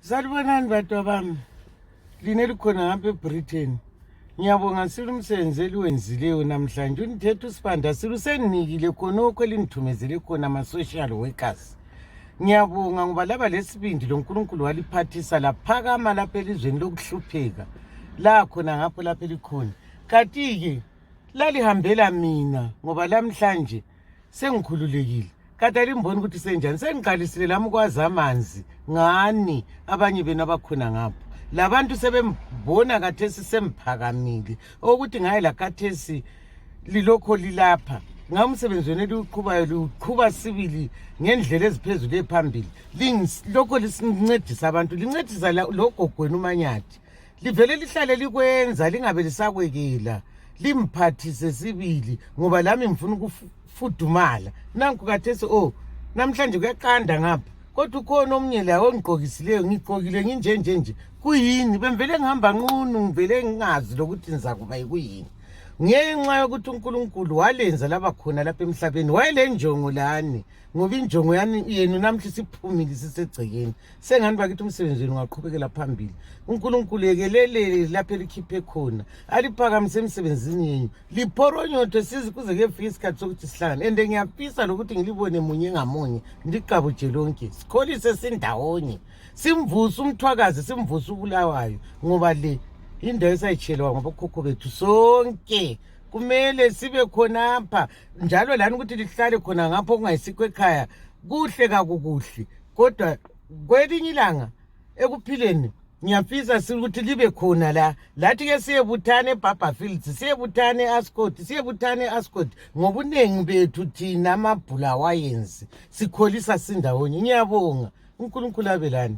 Salibonani bantu bami. Line likhona ngapha eBritain. Ngiyabonga sile umsebenzi eliwenzileyo namhlanje. Uncedo Sibanda silusenikile khonokho elinithumezele khona ama social workers. Ngiyabonga ngoba laba lesibindi loNkulunkulu waliphathisa laphakama lapha elizweni lokuhlupheka. La khona ngapho lapha elikhona. Kanti ke lalihambela mina ngoba namhlanje sengikhululekile. Kade limboni ukuthi senjani sengiqalisile lami ukwazi amanzi ngani abanye bena bakhona ngapho labantu sebembona kathesi semphakamile ukuthi ngaye la kathesi lilokho lilapha ngamsebenzi wena liqhubayo liqhuba sibili ngendlela eziphezulu ephambili lokho lisincedisa abantu lincedisa logogweni umanyathi livele lihlale likwenza lingabe lisakwekela limphathise sibili ngoba lami ngifuna ukufudumala nanku kathesi namhlanje kuyaqanda ngapha kodwa ukhona omnye la ongqokisileyo ngigqokile nginjenje kuyini bemvele ngihamba nqunu ngivele ngingazi lokuthi nizakuba yikuyini ngenxa yokuthi uNkulunkulu walenza laba khona lapha emhlabeni wayelenjongo lani ngoba injongo yenu namhla siphumile sisegcekeni sengani bakithi umsebenzi wenu ungaqhubekela phambili uNkulunkulu yekelele lapha elikhiphe khona aliphakamise emsebenzini yenu liphoronyoto sizi kuze kuyefika isikhathi sokuthi sihlangane ende ngiyafisa lokuthi ngilibone munye ngamunye ndiqabuje lonke sikholise sindawonye simvuse umthwakazi simvuse ubulawayo ngoba le indawo esayitshelwa ngobokhokho bethu sonke kumele sibe khonapha njalo lani ukuthi lihlale khona ngapho kungayisikho ekhaya kuhle kakukuhle kodwa kwelinye ilanga ekuphileni ngiyafisa ukuthi libe khona la lathi ke siyebuthane eBaba Fields siyebuthane eAscot siyebuthane eAscot ngobunengi bethu thina amabhula wayenzi sikholisa sindawonye ngiyabonga uNkulunkulu abelani